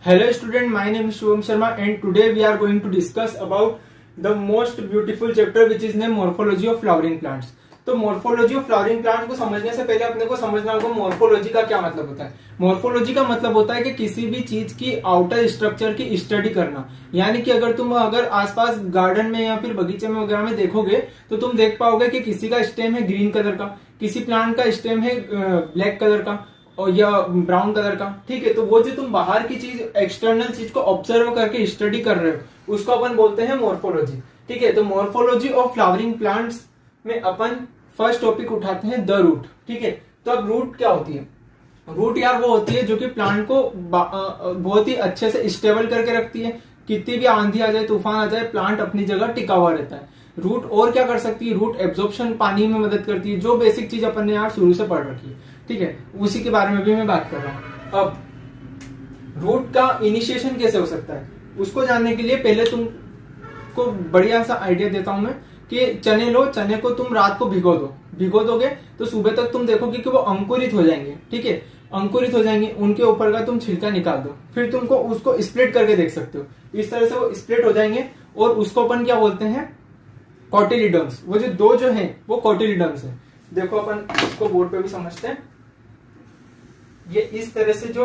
Hello student, my name is Shivam Sharma and today we are going to discuss about the most beautiful chapter which is named Morphology of Flowering Plants। तो morphology of flowering plants को समझने से पहले अपने को समझना होगा morphology का क्या मतलब होता है। मॉर्फोलॉजी का मतलब होता है कि किसी भी चीज की आउटर स्ट्रक्चर की स्टडी करना। यानी कि अगर आसपास गार्डन में या फिर बगीचे में वगैरह में देखोगे तो तुम देख पाओगे कि किसी का स्टेम है ग्रीन कलर का, किसी प्लांट का स्टेम है ब्लैक कलर का और या ब्राउन कलर का। ठीक है, तो वो जो तुम बाहर की चीज एक्सटर्नल चीज को ऑब्जर्व करके स्टडी कर रहे हो उसको अपन बोलते हैं मॉर्फोलॉजी। ठीक है, तो मॉर्फोलॉजी ऑफ फ्लावरिंग प्लांट्स में अपन फर्स्ट टॉपिक उठाते हैं द रूट। ठीक है, तो अब रूट क्या होती है? रूट यार वो होती है जो कि प्लांट को बहुत ही अच्छे से स्टेबल करके रखती है। कितनी भी आंधी आ जाए, तूफान आ जाए, प्लांट अपनी जगह टिका हुआ रहता है। रूट और क्या कर सकती है? रूट एब्जॉर्प्शन पानी में मदद करती है, जो बेसिक चीज अपन ने यार शुरू से पढ़ रखी है। ठीक है, उसी के बारे में भी मैं बात कर रहा हूं। अब रूट का इनिशिएशन कैसे हो सकता है उसको जानने के लिए पहले तुमको बढ़िया सा आइडिया देता हूं मैं कि चने लो, चने को तुम रात को भिगो दोगे तो सुबह तक तुम देखोगे कि वो अंकुरित हो जाएंगे। ठीक है, अंकुरित हो जाएंगे, उनके ऊपर का तुम छिलका निकाल दो, फिर तुमको उसको स्प्लिट करके देख सकते हो। इस तरह से वो स्प्लिट हो जाएंगे और उसको अपन क्या बोलते हैं? कॉटिलिडन्स। वो जो दो जो है वो कॉटिलिडन्स है। देखो अपन इसको बोर्ड पे भी समझते हैं। ये इस तरह से जो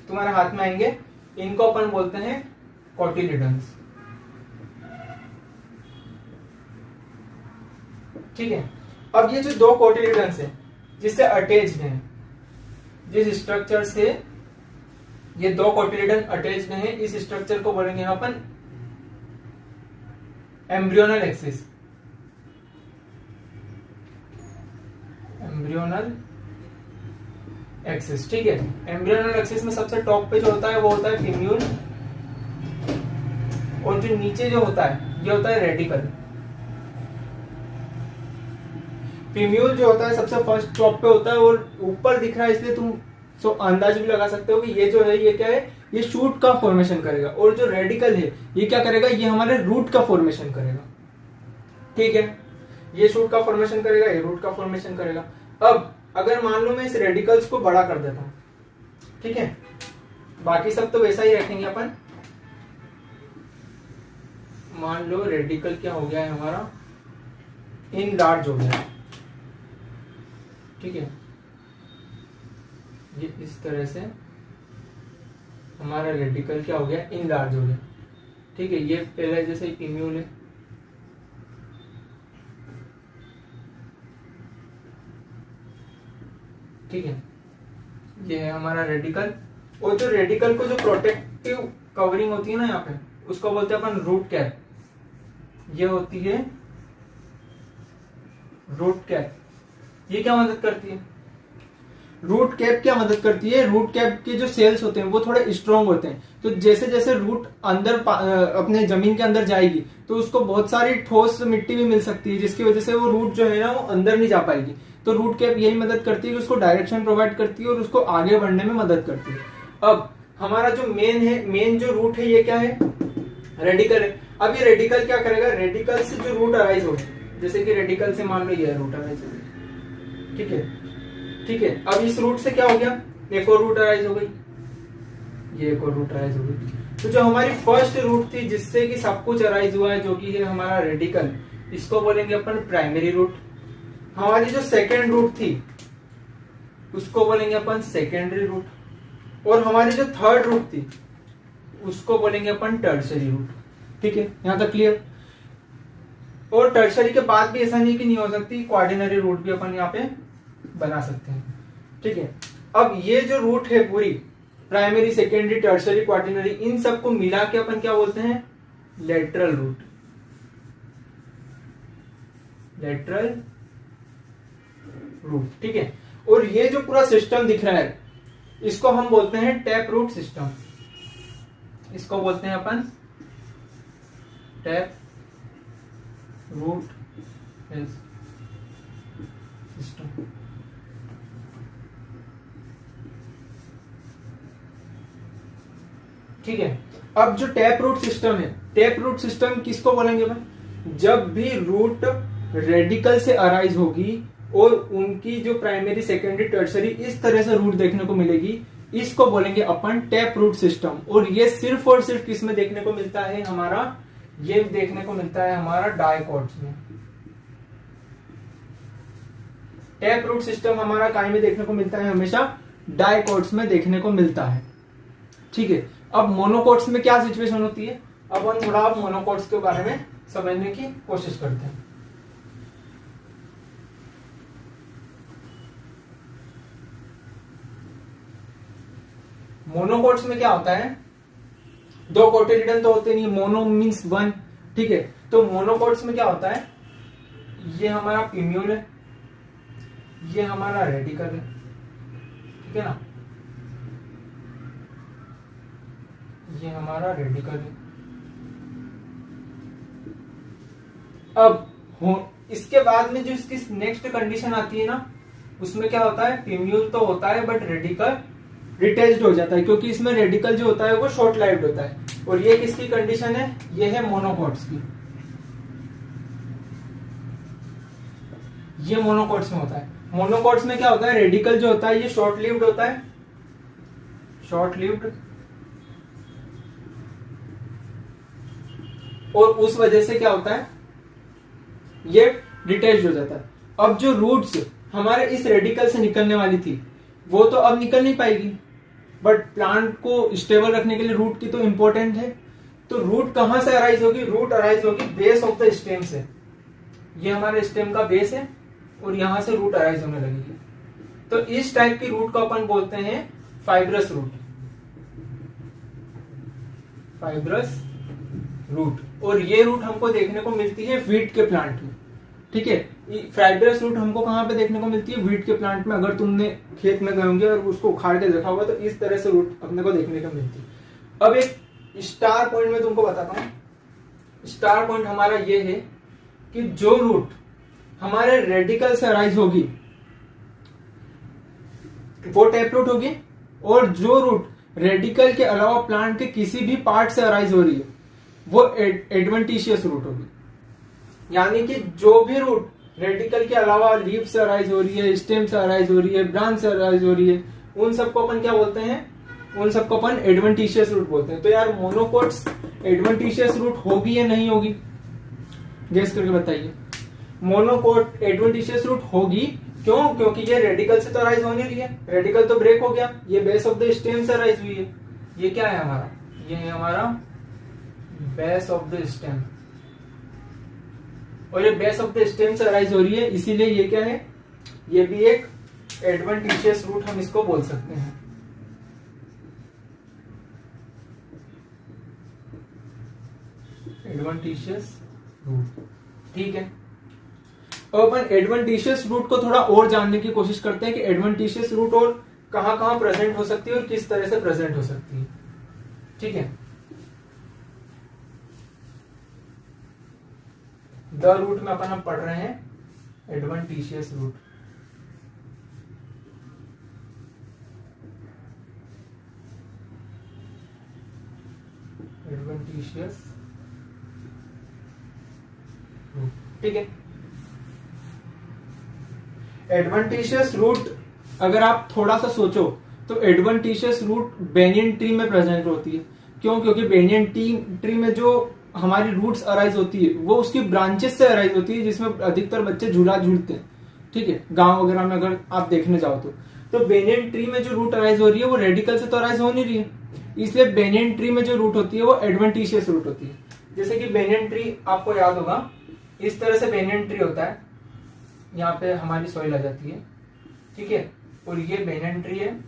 तुम्हारे हाथ में आएंगे इनको अपन बोलते हैं कॉटिलिडन्स। ठीक है, अब ये जो दो कॉटिलिडन्स है जिससे अटैच्ड हैं, जिस स्ट्रक्चर से ये दो कॉटिलिडन अटैच्ड हैं, इस स्ट्रक्चर को बोलेंगे अपन एम्ब्रियोनल एक्सिस। Embryonal axis. ठीक है, एम्ब्रियोनल एक्सिस में सबसे टॉप पे जो होता है वो होता है पिम्यूल, और जो नीचे जो होता है ये होता है रेडिकल। पिम्यूल जो होता है सबसे फर्स्ट टॉप पे होता है और ऊपर दिख रहा है, इसलिए तुम अंदाज भी लगा सकते हो कि ये जो है ये क्या है? ये शूट का फॉर्मेशन करेगा। और जो रेडिकल है ये क्या करेगा? ये हमारे रूट का फॉर्मेशन करेगा। ठीक है, ये शूट का फॉर्मेशन करेगा, ये रूट का फॉर्मेशन करेगा। अब अगर मान लो मैं इस रेडिकल्स को बड़ा कर देता हूं, ठीक है, बाकी सब तो वैसा ही रखेंगे अपन। मान लो रेडिकल क्या हो गया है हमारा? इनलार्ज हो गया। ठीक है, ये इस तरह से हमारा रेडिकल क्या हो गया? इनलार्ज हो गया। ठीक है, ये पहले जैसे पिम्यूल है, ठीक है, ये है हमारा रेडिकल। और जो रेडिकल को जो प्रोटेक्टिव कवरिंग होती है ना यहाँ पे, उसको बोलते हैं अपन रूट कैप। ये होती है रूट कैप। ये क्या मदद करती है? रूट कैप क्या मदद करती है? रूट कैप के जो सेल्स होते हैं वो थोड़े स्ट्रॉन्ग होते हैं। तो जैसे जैसे रूट अंदर अपने जमीन के अंदर जाएगी तो उसको बहुत सारी ठोस मिट्टी भी मिल सकती है, जिसकी वजह से वो रूट जो है ना वो अंदर नहीं जा पाएगी। तो रूट कैप यही मदद करती है कि उसको डायरेक्शन प्रोवाइड करती है और उसको आगे बढ़ने में मदद करती है। अब हमारा जो मेन जो रूट है ये क्या है? रेडिकल है। अब ये रेडिकल क्या करेगा? रेडिकल से जो रूट अराइज होगी, जैसे कि रेडिकल से मान लो ये रूट अराइज होगी। ठीक है, ठीक है, अब इस रूट से क्या हो गया? एक और रूट अराइज हो गई, ये एक और रूट अराइज हो गई। तो जो हमारी फर्स्ट रूट थी जिससे कि सब कुछ अराइज हुआ है, जो कि है हमारा रेडिकल, इसको बोलेंगे अपन प्राइमरी रूट। हमारी जो सेकेंड रूट थी उसको बोलेंगे अपन सेकेंडरी रूट। और हमारी जो थर्ड रूट थी उसको बोलेंगे अपन टर्शरी रूट। ठीक है, यहां तक क्लियर? और टर्शरी के बाद भी ऐसा नहीं कि नहीं हो सकती, क्वार्डिनरी रूट भी अपन यहाँ पे बना सकते हैं। ठीक है, अब ये जो रूट है पूरी, प्राइमरी, सेकेंडरी, टर्शरी, क्वार्डिनरी, इन सबको मिला के अपन क्या बोलते हैं? Lateral root. Lateral root. ठीक है, और ये जो पूरा सिस्टम दिख रहा है इसको हम बोलते हैं टैप रूट सिस्टम। इसको बोलते हैं अपन टैप रूट सिस्टम। ठीक है, अब जो टैप रूट सिस्टम है, टैप रूट सिस्टम किसको बोलेंगे भाई? जब भी रूट रेडिकल से अराइज होगी और उनकी जो प्राइमरी, सेकेंडरी, टर्सरी इस तरह से रूट देखने को मिलेगी इसको बोलेंगे अपन टैप रूट सिस्टम। और ये सिर्फ और सिर्फ किस में देखने को मिलता है हमारा, ये देखने को मिलता है हमारा डायकॉट्स में। टैप रूट सिस्टम हमारा काय में देखने को मिलता है, हमेशा डायकॉट्स में देखने को मिलता है। ठीक है, अब मोनोकोट्स में क्या सिचुएशन होती है, अब हम थोड़ा आप मोनोकोट्स के बारे में समझने की कोशिश करते हैं। मोनोकोट्स में क्या होता है, दो कोटिलिडन तो होते नहीं, मोनो मीन्स वन। ठीक है, तो मोनोकोट्स में क्या होता है, ये हमारा पिम्यूल है, ये हमारा रेडिकल है, ठीक है ना, ये हमारा रेडिकल है। अब इसके बाद में जो इसकी नेक्स्ट कंडीशन आती है ना, उसमें क्या होता है, पिम्यूल तो होता है बट रेडिकल डिटैच्ड हो जाता है, क्योंकि इसमें रेडिकल जो होता है वो शॉर्ट लाइव्ड होता है। और ये किसकी कंडीशन है, ये है मोनोकोट्स की, ये मोनोकोट्स में होता है। मोनोकोट्स में क्या होता है, रेडिकल जो होता है ये शॉर्ट लिव्ड होता है, शॉर्ट लिव्ड, और उस वजह से क्या होता है, ये डिटैच्ड हो जाता है। अब जो रूट्स हमारे इस रेडिकल से निकलने वाली थी वो तो अब निकल नहीं पाएगी, बट प्लांट को स्टेबल रखने के लिए रूट की तो इंपॉर्टेंट है। तो रूट कहां से अराइज होगी, रूट अराइज होगी बेस ऑफ द स्टेम से। ये हमारे स्टेम का बेस है और यहां से रूट अराइज होने लगेगी। तो इस टाइप की रूट को अपन बोलते हैं फाइब्रस रूट, फाइब्रस रूट। और ये रूट हमको देखने को मिलती है वीट के प्लांट में। ठीक है, फाइब्रस रूट हमको कहां पे देखने को मिलती है, वीट के प्लांट में। अगर तुमने खेत में गए होंगे और उसको उखाड़ के देखा होगा तो इस तरह से रूट अपने को देखने को मिलती है। अब एक स्टार पॉइंट में तुमको बताता हूं। स्टार पॉइंट हमारा ये है कि जो रूट हमारे रेडिकल से अराइज होगी वो टैप रूट होगी, और जो रूट रेडिकल के अलावा प्लांट के किसी भी पार्ट से अराइज हो रही है वो एडवेंटिशियस रूट होगी। यानी कि जो भी रूट रेडिकल के अलावा लीफ से अराइज हो रही है, स्टेम से अराइज हो रही है, ब्रांच से अराइज हो रही है, उन सबको अपन क्या बोलते हैं, उन सबको अपन एडवेंटिशियस रूट बोलते हैं। तो यार मोनोकोट्स एडवेंटिशियस रूट होगी या नहीं होगी, गेस करके बताइए। मोनोकोट एडवेंटिशियस रूट होगी, क्यों, क्योंकि ये रेडिकल से तो अराइज हो नहीं रही है, रेडिकल तो ब्रेक हो गया, ये बेस ऑफ द स्टेम से अराइज हुई है। ये क्या है हमारा, ये है हमारा बेस ऑफ द स्टेम, और ये बेस ऑफ द स्टेम से अराइज हो रही है, इसीलिए ये क्या है, ये भी एक एडवेंटिशियस रूट हम इसको बोल सकते हैं। एडवेंटिशियस रूट, ठीक है। अब अपन एडवेंटिशियस रूट को थोड़ा और जानने की कोशिश करते हैं कि एडवेंटिशियस रूट और कहां कहां प्रेजेंट हो सकती है और किस तरह से प्रेजेंट हो सकती है। ठीक है, द रूट में अपन हम पढ़ रहे हैं एडवेंटिशियस रूट। एडवेंटिशियस रूट, ठीक है। एडवेंटिशियस रूट अगर आप थोड़ा सा सोचो तो एडवेंटिशियस रूट बेनियन ट्री में प्रेजेंट होती है। क्यों, क्योंकि बेनियन ट्री में जो हमारी रूट्स अराइज होती है वो उसकी ब्रांचेस से अराइज होती है, जिसमें अधिकतर बच्चे झूला झूलते हैं। ठीक है, गांव वगैरह में अगर आप देखने जाओ तो बेनियन ट्री में जो रूट अराइज हो रही है वो रेडिकल से तो अराइज हो नहीं रही है, इसलिए बेनियन ट्री में जो रूट होती है वो एडवेंटिशियस रूट होती है। जैसे कि बेनियन ट्री आपको याद होगा, इस तरह से बेनियन ट्री होता है, यहाँ पे हमारी सॉइल आ जाती है, ठीक है, और ये बेनियन ट्री है,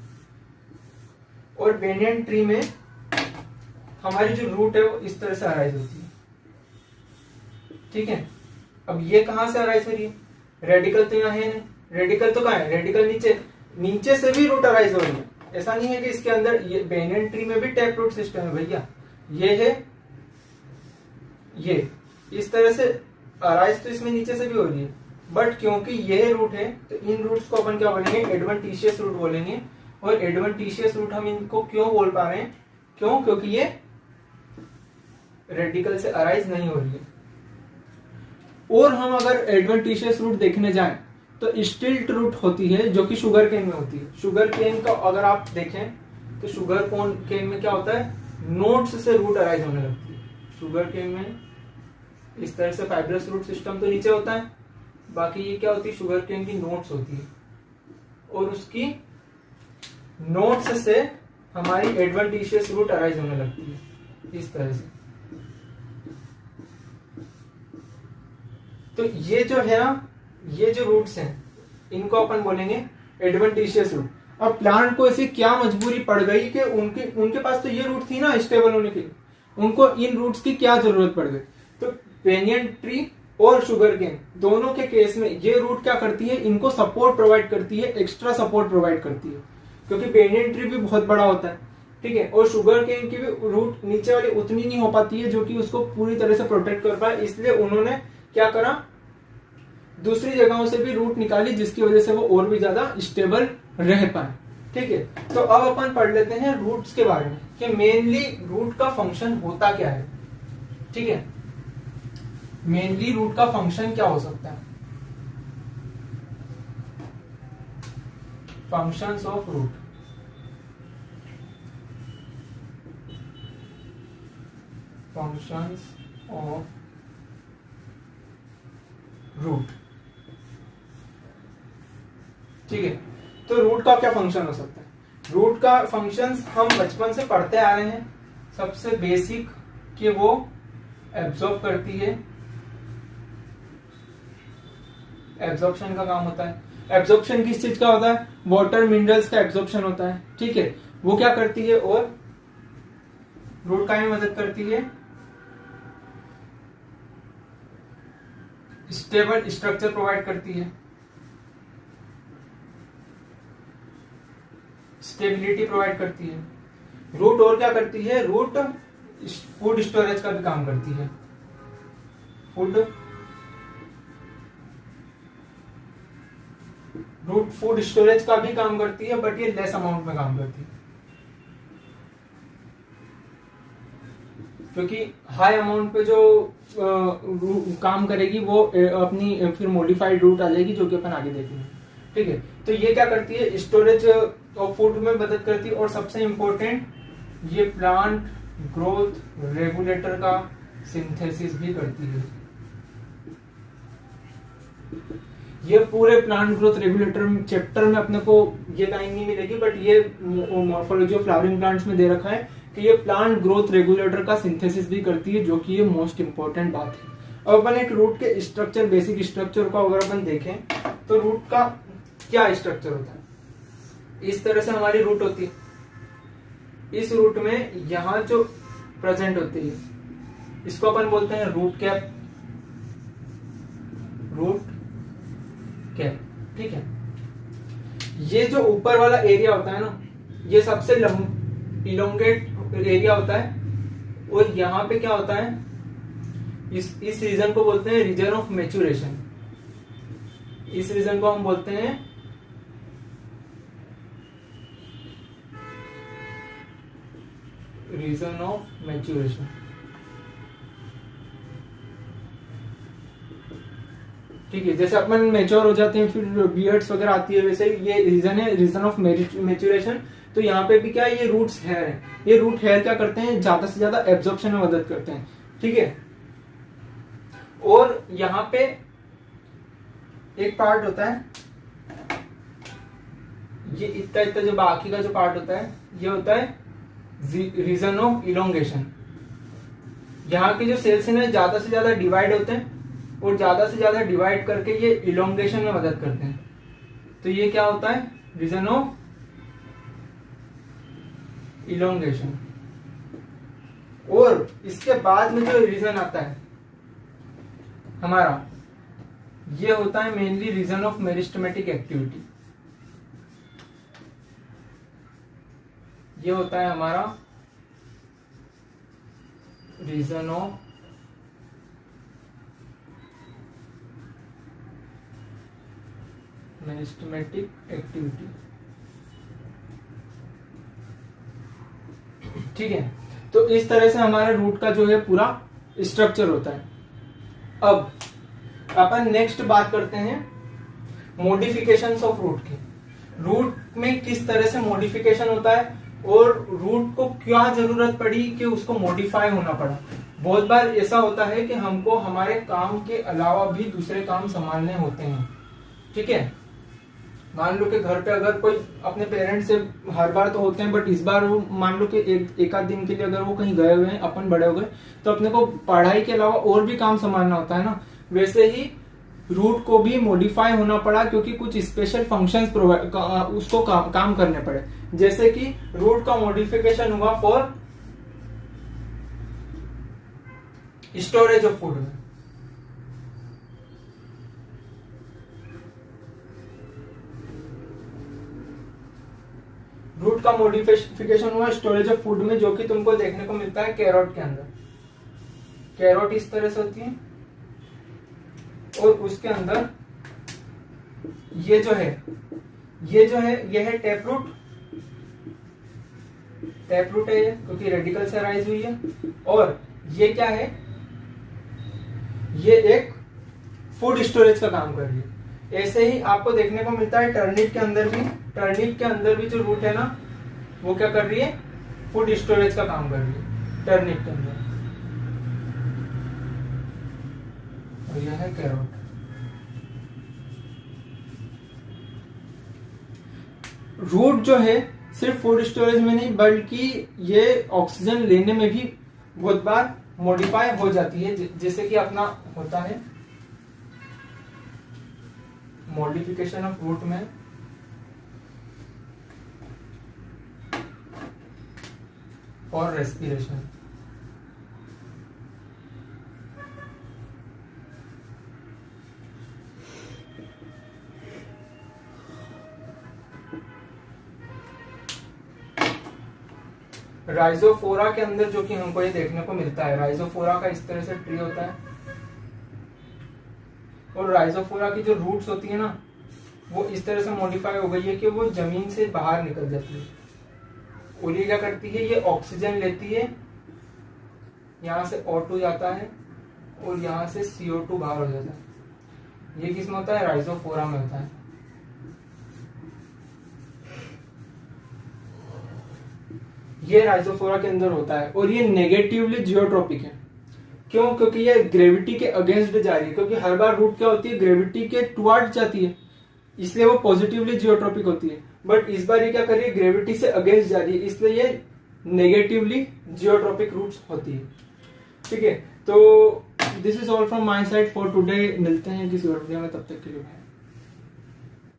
और बेनियन ट्री में हमारी जो रूट है वो इस तरह से अराइज होती है। ठीक है, अब ये कहां से अराइज हो रही है, रेडिकल तो यहाँ है नहीं, रेडिकल तो कहां है, रेडिकल नीचे से भी रूट अराइज हो रही है। ऐसा नहीं है कि इसके अंदर, ये बेनियन ट्री में भी टैप रूट सिस्टम है भैया, ये है, ये इस तरह से अराइज तो इसमें नीचे से भी हो रही है, बट क्योंकि ये रूट है तो इन रूट्स को अपन क्या बोलेंगे, एडवेंटिशियस रूट बोलेंगे। और एडवेंटिशियस रूट हम इनको क्यों बोल पा रहे हैं, क्यों, क्योंकि ये रेडिकल से अराइज नहीं हो रही है। और हम अगर एडवेंटिशियस रूट देखने जाएं तो स्टिल्ट रूट होती है जो कि शुगर केन में होती है। शुगर केन का अगर आप देखें तो शुगर केन में क्या होता है, नोड्स से रूट अराइज होने लगती है। शुगर केन में इस तरह से फाइब्रस रूट सिस्टम तो नीचे होता है, बाकी ये क्या होती है, शुगर केन की नोड्स होती है, और उसकी नोड्स से हमारी एडवेंटिशियस रूट अराइज होने लगती है इस तरह से। तो ये जो है ना, ये जो रूट्स हैं इनको अपन बोलेंगे एडवेंटिशियस रूट। अब प्लांट को ऐसी क्या मजबूरी पड़ गई कि उनके पास तो ये रूट थी ना स्टेबल होने के लिए, उनको इन रूट्स की क्या जरूरत पड़ गई। तो पेनियन ट्री और शुगर केन दोनों के केस में ये रूट क्या करती है, इनको सपोर्ट प्रोवाइड करती है, एक्स्ट्रा सपोर्ट प्रोवाइड करती है, क्योंकि पेनियन ट्री भी बहुत बड़ा होता है, ठीक है, और शुगर केन की भी रूट नीचे वाली उतनी नहीं हो पाती है जो कि उसको पूरी तरह से प्रोटेक्ट कर पाए। इसलिए उन्होंने क्या करा, दूसरी जगहों से भी रूट निकाली, जिसकी वजह से वो और भी ज्यादा स्टेबल रह पाए। ठीक है, तो अब अपन पढ़ लेते हैं रूट्स के बारे में कि मेनली रूट का फंक्शन होता क्या है। ठीक है, मेनली रूट का फंक्शन क्या हो सकता है, functions of root. Functions of root, ठीक है। तो रूट का क्या फंक्शन हो सकता है, रूट का फंक्शंस हम बचपन से पढ़ते आ रहे हैं। सबसे बेसिक कि वो एब्जॉर्ब करती है, एब्जॉर्प्शन का काम होता है। एब्जॉर्प्शन किस चीज का होता है, वाटर मिनरल्स का एब्जॉर्प्शन होता है। ठीक है, वो क्या करती है, और रूट का भी मदद करती है, स्टेबल स्ट्रक्चर प्रोवाइड करती है, स्टेबिलिटी प्रोवाइड करती है। रूट और क्या करती है, रूट फूड स्टोरेज का भी काम करती है, रूट फूड स्टोरेज का भी काम करती है, बट ये लेस अमाउंट में काम करती है, क्योंकि हाई अमाउंट पे जो काम करेगी वो अपनी फिर मॉडिफाइड रूट आ जाएगी, जो कि अपन आगे देखेंगे। ठीक है, तो ये क्या करती है, स्टोरेज ऑफ फूड में मदद करती है, और सबसे इंपॉर्टेंट ये प्लांट ग्रोथ रेगुलेटर का सिंथेसिस भी करती है। ये पूरे प्लांट ग्रोथ रेगुलेटर चैप्टर में अपने को ये लाइन नहीं मिलेगी, बट ये मॉर्फोलॉजी ऑफ फ्लावरिंग प्लांट्स में दे रखा है कि ये प्लांट ग्रोथ रेगुलेटर का सिंथेसिस भी करती है, जो कि ये मोस्ट इंपॉर्टेंट बात है। अब अपन एक रूट के स्ट्रक्चर, बेसिक स्ट्रक्चर को अगर अपन देखें तो रूट का क्या स्ट्रक्चर होता है, इस तरह से हमारी रूट होती है। इस रूट में यहां जो प्रेजेंट होती है इसको अपन बोलते हैं रूट कैप, रूट कैप। ठीक है, ये जो ऊपर वाला एरिया होता है ना, ये सबसे इलोंगेट एरिया होता है, और यहां पे क्या होता है, इस रीजन को बोलते हैं रीजन ऑफ मैच्योरेशन। इस रीजन को हम बोलते हैं रीजन ऑफ मैच्योरेशन। ठीक है, जैसे अपन मैच्योर हो जाते हैं, फिर बियर्ड्स वगैरह आती है, वैसे ये रीजन है, रीजन ऑफ मैच्योरेशन। तो यहाँ पे भी क्या है, ये रूट्स हेयर है, ये रूट हेयर क्या करते हैं, ज्यादा से ज्यादा एब्जॉर्प्शन में मदद करते हैं। ठीक है, और यहाँ पे एक पार्ट होता है, ये इतना इतना जो बाकी का जो पार्ट होता है, ये होता है रीजन ऑफ इलोंगेशन। यहाँ के जो सेल्स हैं ज्यादा से ज्यादा डिवाइड होते हैं, और ज्यादा से ज्यादा डिवाइड करके ये इलोंगेशन में मदद करते हैं। तो ये क्या होता है, रीजन ऑफ इलोंगेशन। और इसके बाद में जो रीजन आता है हमारा, ये होता है mainly region of meristematic activity. ये होता है हमारा रीजन ऑफ मेरिस्टेमेटिक एक्टिविटी। ठीक है, तो इस तरह से हमारा रूट का जो है पूरा स्ट्रक्चर होता है। अब अपन नेक्स्ट बात करते हैं मॉडिफिकेशंस ऑफ रूट की। रूट में किस तरह से मॉडिफिकेशन होता है, और रूट को क्या जरूरत पड़ी कि उसको मॉडिफाई होना पड़ा। बहुत बार ऐसा होता है कि हमको हमारे काम के अलावा भी दूसरे काम संभालने होते हैं, ठीक है। मान लो कि घर पे अगर कोई अपने पेरेंट्स से, हर बार तो होते हैं बट इस बार वो मान लो कि एक आध दिन के लिए अगर वो कहीं गए हुए हैं, अपन बड़े हो गए, तो अपने को पढ़ाई के अलावा और भी काम संभालना होता है ना। वैसे ही रूट को भी मॉडिफाई होना पड़ा क्योंकि कुछ स्पेशल फंक्शंस उसको काम करने पड़े। जैसे कि रूट का मॉडिफिकेशन हुआ फॉर स्टोरेज ऑफ फूड में। रूट का मॉडिफिकेशन हुआ स्टोरेज ऑफ फूड में, जो कि तुमको देखने को मिलता है कैरोट के अंदर। कैरोट इस तरह से होती है और उसके अंदर ये जो है ये है टैप रूट। टैप रूट है ये, क्योंकि रेडिकल से राइज हुई है। और ये क्या है, ये एक फूड स्टोरेज का काम कर रही है। ऐसे ही आपको देखने को मिलता है टर्निप के अंदर भी। टर्निप के अंदर भी जो रूट है ना, वो क्या कर रही है, फूड स्टोरेज का काम कर रही है टर्निप के अंदर। और यह है कैरोट। रूट जो है सिर्फ फूड स्टोरेज में नहीं बल्कि ये ऑक्सीजन लेने में भी बहुत बार मॉडिफाई हो जाती है, जैसे कि अपना होता है मॉडिफिकेशन ऑफ रूट में और रेस्पिरेशन। राइजोफोरा के अंदर जो कि हमको ये देखने को मिलता है, राइजोफोरा का इस तरह से ट्री होता है और राइजोफोरा की जो रूट्स होती है ना, वो इस तरह से मॉडिफाई हो गई है कि वो जमीन से बाहर निकल जाती है। और ये क्या करती है, ये ऑक्सीजन लेती है, यहां से O2 जाता है और यहां से CO2 बाहर हो जाता है। ये किसमें होता है, राइजोफोरा में होता है। ये राइजोफोरा के अंदर होता है और ये नेगेटिवली जियोट्रोपिक है। क्यों, क्योंकि ये ग्रेविटी के अगेंस्ट जा रही है, क्योंकि हर बार रूट क्या होती है, ग्रेविटी के टुवर्ड जाती है, इसलिए वो पॉजिटिवली जियोट्रोपिक होती है। बट इस बार ये क्या कर रही है, ग्रेविटी से अगेंस्ट जा रही है, इसलिए ये नेगेटिवली जियोट्रोपिक रूट्स होती है, ठीक है। तो this is all from my side for today. मिलते हैं किसी और वीडियो में, तब तक के लिए।